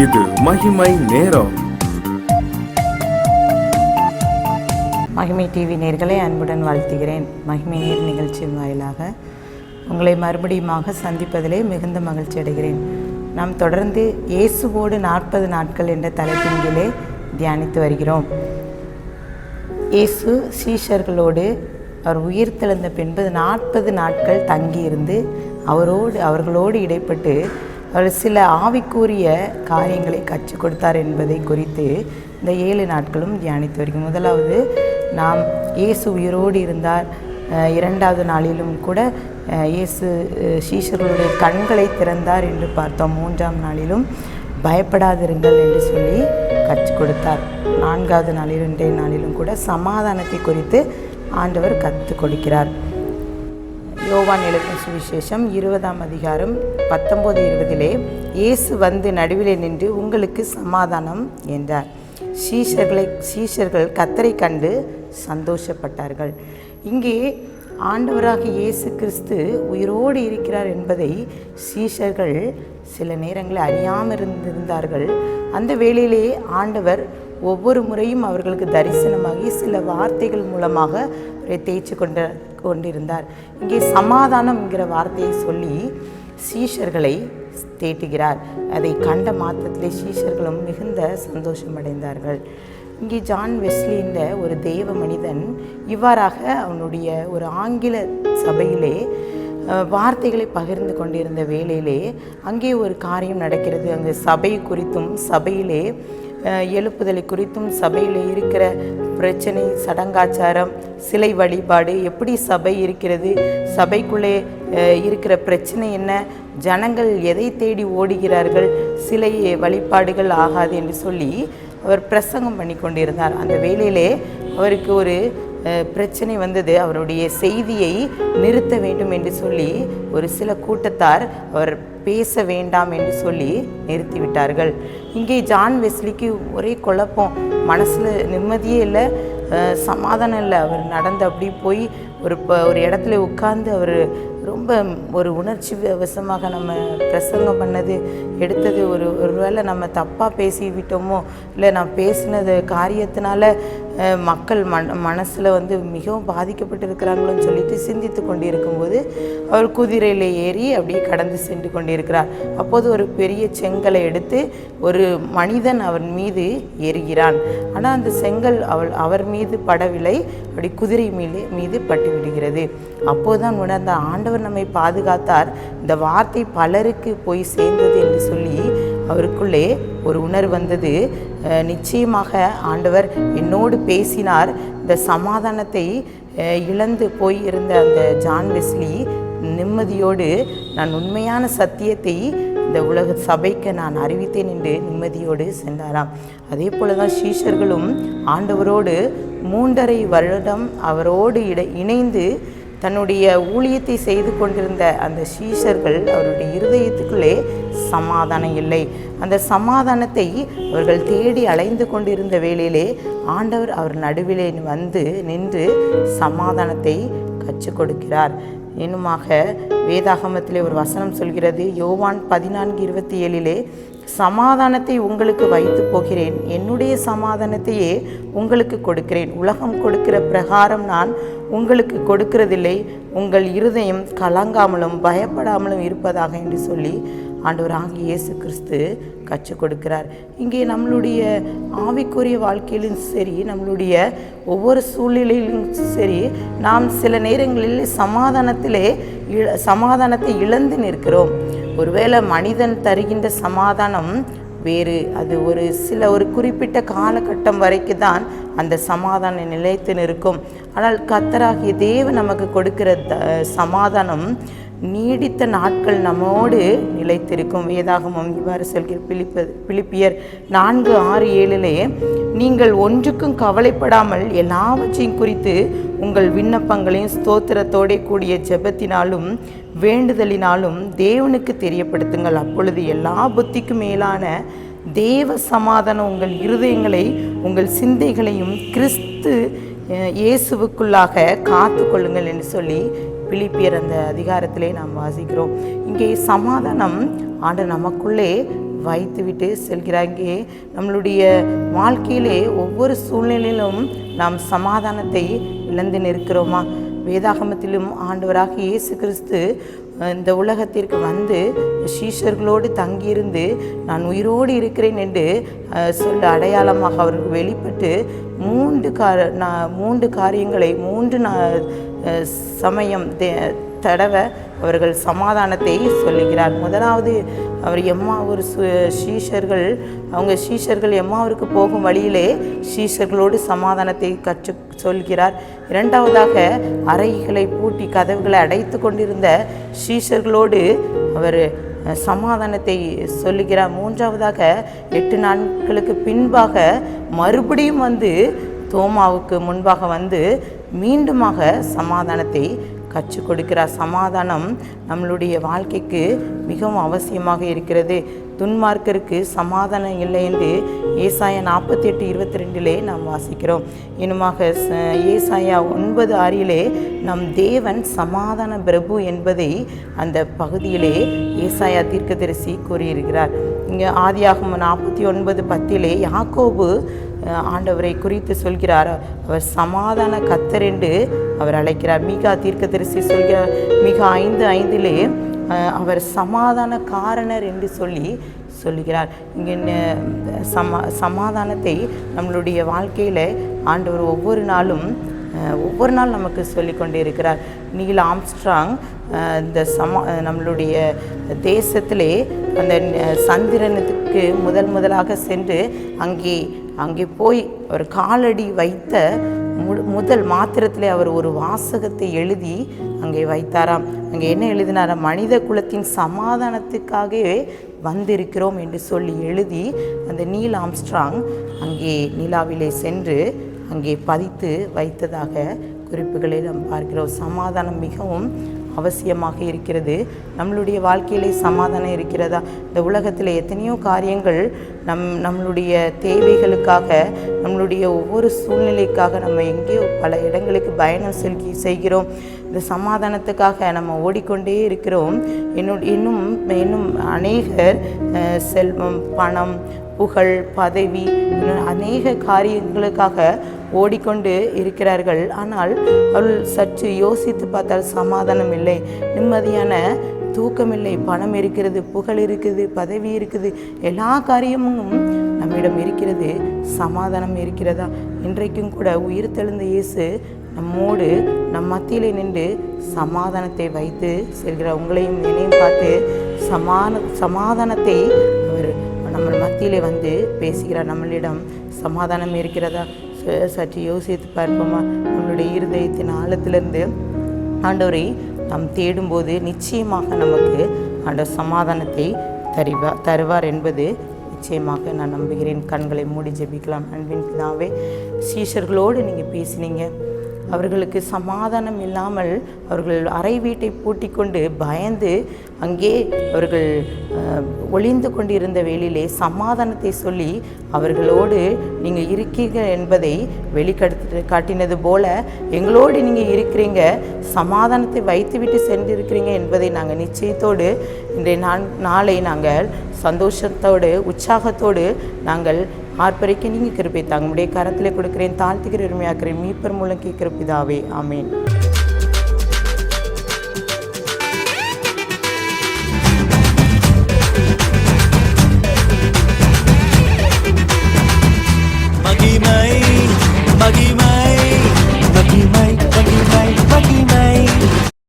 இது மகிமை நேரம். மகிமை டிவி நேயர்களை அன்புடன் வாழ்த்துகிறேன். மகிமை நேர் நிகழ்ச்சியின் வாயிலாக உங்களை மறுபடியுமாக சந்திப்பதிலே மிகுந்த மகிழ்ச்சி அடைகிறேன். நாம் தொடர்ந்து இயேசுவோடு 40 நாட்கள் என்ற தலைப்பின் கீழே தியானித்து வருகிறோம். இயேசு சீஷர்களோடு அவர் உயிர்த்தெழுந்த பின்பு 40 நாட்கள் தங்கியிருந்து அவர்களோடு இடைப்பட்டு அவர் சில ஆவிக்குரிய காரியங்களை கற்றுக் கொடுத்தார் என்பதை குறித்து இந்த 7 நாட்களும் தியானித்து வருகிறோம். முதலாவது நாம் இயேசு உயிரோடு இருந்தார். 2வது நாளிலும் கூட இயேசு சீஷர்களுடைய கண்களை திறந்தார் என்று பார்த்தோம். 3ஆம் நாளிலும் பயப்படாதிருங்கள் என்று சொல்லி கற்றுக் கொடுத்தார். 4வது நாளிலும் 2 நாளிலும் கூட சமாதானத்தை குறித்து ஆண்டவர் கற்றுக் கொடுக்கிறார். யோவான் எழுதின சுவிசேஷம் 20ஆம் அதிகாரம் 19-20 இயேசு வந்து நடுவிலே நின்று உங்களுக்கு சமாதானம் என்றார். சீஷர்கள் கர்த்தரை கண்டு சந்தோஷப்பட்டார்கள். இங்கே ஆண்டவராக இயேசு கிறிஸ்து உயிரோடு இருக்கிறார் என்பதை சீஷர்கள் சில நேரங்களில் அறியாமல் இருந்திருந்தார்கள். அந்த வேளையிலே ஆண்டவர் ஒவ்வொரு முறையும் அவர்களுக்கு தரிசனமாகி சில வார்த்தைகள் மூலமாக தேய்ச்சி கொண்டிருந்தார். இங்கே சமாதானம் என்கிற வார்த்தையை சொல்லி சீஷர்களை தேட்டுகிறார். அதை கண்ட மாத்திரத்திலே சீஷர்களும் மிகுந்த சந்தோஷமடைந்தார்கள். இங்கே ஜான் வெஸ்லி என்ற ஒரு தெய்வ மனிதன் இவ்வாறாக அவனுடைய ஒரு ஆங்கில சபையிலே வார்த்தைகளை பகிர்ந்து கொண்டிருந்த வேளையிலே அங்கே ஒரு காரியம் நடக்கிறது. அங்கே சபை குறித்தும் சபையிலே எழுப்புதலை குறித்தும் சபையில் இருக்கிற பிரச்சனை, சடங்காச்சாரம், சிலை வழிபாடு, எப்படி சபை இருக்கிறது, சபைக்குள்ளே இருக்கிற பிரச்சனை என்ன, ஜனங்கள் எதை தேடி ஓடுகிறார்கள், சிலை வழிபாடுகள் ஆகாது என்று சொல்லி அவர் பிரசங்கம் பண்ணி கொண்டிருந்தார். அந்த வேளையிலே அவருக்கு ஒரு பிரச்சனை வந்தது. அவருடைய செய்தியை நிறுத்த வேண்டும் என்று சொல்லி ஒரு சில கூட்டத்தார் அவர் பேச வேண்டாம் என்று சொல்லி நிறுத்திவிட்டார்கள். இங்கே ஜான் வெஸ்லிக்கு ஒரே குழப்பம், மனசில் நிம்மதியே இல்லை, சமாதானம் இல்லை. அவர் நடந்து அப்படி போய் ஒரு இடத்துல உட்கார்ந்து அவர் ரொம்ப ஒரு உணர்ச்சி வசமாக நம்ம பிரசங்கம் பண்ணது எடுத்தது ஒருவேளை நம்ம தப்பாக பேசிவிட்டோமோ, இல்லை நான் பேசினது காரியத்தினால மக்கள் மனசில் மிகவும் பாதிக்கப்பட்டிருக்கிறாங்களோன்னு சொல்லிட்டு சிந்தித்து கொண்டிருக்கும்போது அவர் குதிரையில் ஏறி அப்படியே கடந்து சென்று கொண்டிருக்கிறார். அப்போது ஒரு பெரிய செங்கலை எடுத்து ஒரு மனிதன் அவன் மீது ஏறுகிறான். ஆனால் அந்த செங்கல் அவர் மீது படவில்லை, அப்படி குதிரை மீது பட்டு விடுகிறது. அப்போதுதான் உணர்ந்த ஆண்டவர் நம்மை பாதுகாத்தார், இந்த வார்த்தை பலருக்கு போய் சேர்ந்தது என்று சொல்லி அவருக்குள்ளே ஒரு உணர்வு வந்தது. நிச்சயமாக ஆண்டவர் என்னோடு பேசினார். இந்த சமாதானத்தை இழந்து போய் இருந்த அந்த ஜான் வெஸ்லி நிம்மதியோடு நான் உண்மையான சத்தியத்தை இந்த உலக சபைக்கு நான் அறிவித்தேன் என்று நிம்மதியோடு சென்றாராம். அதே போல தான் சீஷர்களும் ஆண்டவரோடு 3.5 வருடம் அவரோடு இணைந்து தன்னுடைய ஊழியத்தை செய்து கொண்டிருந்த அந்த சீஷர்கள் அவருடைய இருதயத்துக்குள்ளே சமாதானம் இல்லை. அந்த சமாதானத்தை அவர்கள் தேடி அலைந்து கொண்டிருந்த வேளையிலே ஆண்டவர் அவர் நடுவிலே வந்து நின்று சமாதானத்தை கற்றுக் கொடுக்கிறார். இன்னுமாக வேதாகமத்திலே ஒரு வசனம் சொல்கிறது. யோவான் 14:27 சமாதானத்தை உங்களுக்கு வைத்து போகிறேன், என்னுடைய சமாதானத்தையே உங்களுக்கு கொடுக்கிறேன், உலகம் கொடுக்கிற பிரகாரம் நான் உங்களுக்கு கொடுக்கிறதில்லை, உங்கள் இருதயம் கலங்காமலும் பயப்படாமலும் இருப்பதாக என்று சொல்லி ஆண்டவராகிய இயேசு கிறிஸ்து கற்றுக் கொடுக்கிறார். இங்கே நம்மளுடைய ஆவிக்குரிய வாழ்க்கையிலும் சரி, நம்மளுடைய ஒவ்வொரு சூழ்நிலையிலும் சரி, நாம் சில நேரங்களில் சமாதானத்தை இழந்து நிற்கிறோம். ஒருவேளை மனிதன் தருகின்ற சமாதானம் வேறு, அது ஒரு குறிப்பிட்ட காலகட்டம் வரைக்கும் தான் அந்த சமாதானம் நிலைத்து நிற்கும். ஆனால் கர்த்தராகிய தேவன் நமக்கு கொடுக்கிற சமாதானம் நீடித்த நாட்கள் நம்மோடு நிலைத்திருக்கும். வேதாகமம் இவ்வாறு சொல்கிற பிலிப்பியர் 4:6-7 நீங்கள் ஒன்றுக்கும் கவலைப்படாமல் எல்லாவற்றையும் குறித்து உங்கள் விண்ணப்பங்களையும் ஸ்தோத்திரத்தோட கூடிய ஜெபத்தினாலும் வேண்டுதலினாலும் தேவனுக்கு தெரியப்படுத்துங்கள். அப்பொழுது எல்லா புத்திக்கும் மேலான தேவ சமாதானம் உங்கள் இருதயங்களை உங்கள் சிந்தைகளையும் கிறிஸ்து இயேசுவுக்குள்ளாக காத்து கொள்ளுங்கள் என்று சொல்லி பிலிப்பியர் அந்த அதிகாரத்திலே நாம் வாசிக்கிறோம். இங்கே சமாதானம் ஆண்டவர் நமக்குள்ளே வைத்துவிட்டு செல்கிறார். இங்கே நம்மளுடைய வாழ்க்கையிலே ஒவ்வொரு சூழ்நிலையிலும் நாம் சமாதானத்தை இழந்து நிற்கிறோமா? வேதாகமத்திலும் ஆண்டவராக இயேசு கிறிஸ்து இந்த உலகத்திற்கு வந்து சீஷர்களோடு தங்கியிருந்து நான் உயிரோடு இருக்கிறேன் என்று சொல்ல அடையாளமாக அவருக்கு வெளிப்பட்டு மூன்று காரியங்களை சமயம் தடவை அவர்கள் சமாதானத்தை சொல்லுகிறார். முதலாவது அவர் எம்மாவூர் சீஷர்கள் எம்மாவூருக்கு போகும் வழியிலே சீஷர்களோடு சமாதானத்தை சொல்கிறார். இரண்டாவதாக அறைகளை பூட்டி கதவுகளை அடைத்து கொண்டிருந்த சீஷர்களோடு அவர் சமாதானத்தை சொல்லுகிறார். மூன்றாவதாக 8 நாட்களுக்கு பின்பாக மறுபடியும் வந்து தோமாவுக்கு முன்பாக வந்து மீண்டுமாக சமாதானத்தை கற்றுக் கொடுக்கிறார். சமாதானம் நம்மளுடைய வாழ்க்கைக்கு மிகவும் அவசியமாக இருக்கிறது. துன்மார்க்கருக்கு சமாதானம் இல்லை என்று ஏசாயா 48:22 நாம் வாசிக்கிறோம். இன்னுமாக ஏசாயா 9:6 நம் தேவன் சமாதான பிரபு என்பதை அந்த பகுதியிலே ஏசாயா தீர்க்கதரிசி கூறியிருக்கிறார். இங்கே ஆதியாகமம் 49:10 யாக்கோபு ஆண்டவரை குறித்து சொல்கிறார். அவர் சமாதான கர்த்தர் என்று அவர் அழைக்கிறார். மீகா தீர்க்கதரிசி சொல்கிறார். மீகா 5:5 அவர் சமாதான காரணர் என்று சொல்லுகிறார். இங்கே சமாதானத்தை நம்மளுடைய வாழ்க்கையில் ஆண்டவர் ஒவ்வொரு நாள் நமக்கு சொல்லிக்கொண்டே இருக்கிறார். நீல் ஆம்ஸ்ட்ராங் இந்த நம்மளுடைய தேசத்திலே அந்த சந்திரனுக்கு முதலாக சென்று அங்கே போய் அவர் காலடி வைத்த முதல் மாத்திரத்திலே அவர் ஒரு வாசகத்தை எழுதி அங்கே வைத்தாராம். அங்கே என்ன எழுதினாராம்? மனித குலத்தின் சமாதானத்துக்காகவே வந்திருக்கிறோம் என்று சொல்லி எழுதி அந்த நீல் ஆம்ஸ்ட்ராங் அங்கே நிலாவிலே சென்று அங்கே பதித்து வைத்ததாக குறிப்புகளை நாம் பார்க்கிறோம். சமாதானம் மிகவும் அவசியமாக இருக்கிறது. நம்மளுடைய வாழ்க்கையிலே சமாதானம் இருக்கிறதா? இந்த உலகத்தில் எத்தனையோ காரியங்கள் நம்மளுடைய தேவைகளுக்காக, நம்மளுடைய ஒவ்வொரு சூழ்நிலைக்காக நம்ம எங்கேயோ பல இடங்களுக்கு பயணம் செய்கிறோம். இந்த சமாதானத்துக்காக நம்ம ஓடிக்கொண்டே இருக்கிறோம். இன்னும் அநேகர் செல்வம், பணம், புகழ், பதவி, அநேக காரியங்களுக்காக ஓடிக்கொண்டு இருக்கிறார்கள். ஆனால் அவள் சற்று யோசித்து பார்த்தால் சமாதானம் இல்லை, நிம்மதியான தூக்கமில்லை. பணம் இருக்கிறது, புகழ் இருக்குது, பதவி இருக்குது, எல்லா காரியமும் நம்மிடம் இருக்கிறது. சமாதானம் இருக்கிறதா? இன்றைக்கும் கூட உயிர்த்தெழுந்த இயேசு நம்மோடு நம் மத்தியிலே நின்று சமாதானத்தை வைத்து செல்கிறார். உங்களையும் என்னையும் பார்த்து சமாதானத்தை அவர் நம்ம மத்தியிலே வந்து பேசுகிறார். நம்மளிடம் சமாதானம் இருக்கிறதா? சற்று யோசித்து பார்ப்போமா? நம்மளுடைய இருதயத்தின் ஆழத்திலிருந்து ஆண்டவரை நாம் தேடும்போது நிச்சயமாக நமக்கு ஆண்டவர் சமாதானத்தை தருவார் என்பது நிச்சயமாக நான் நம்புகிறேன். கண்களை மூடி ஜெபிக்கலாம். அன்பின் பிதாவே, சீஷர்களோடு நீங்கள் பேசினீங்க. அவர்களுக்கு சமாதானம் இல்லாமல் அவர்கள் அறை வீட்டை பூட்டி கொண்டு பயந்து அங்கே அவர்கள் ஒளிந்து கொண்டிருந்த வேளையிலே சமாதானத்தை சொல்லி அவர்களோடு நீங்கள் இருக்கீங்க என்பதை காட்டினது போல எங்களோடு நீங்கள் இருக்கிறீங்க, சமாதானத்தை வைத்துவிட்டு சென்றிருக்கிறீங்க என்பதை நாங்கள் நிச்சயத்தோடு இன்றைய நாளை நாங்கள் சந்தோஷத்தோடு உற்சாகத்தோடு நாங்கள் ஆர்ப்பரிக்க நீங்கள் கிருபை தாங்க. உடைய கரத்திலே கொடுக்கிறேன், தாழ்த்துக்கிற உரிமையாக்கிறேன். மீட்பர் மூலம் கேட்கிற பிதாவே, ஆமேன். மகிமை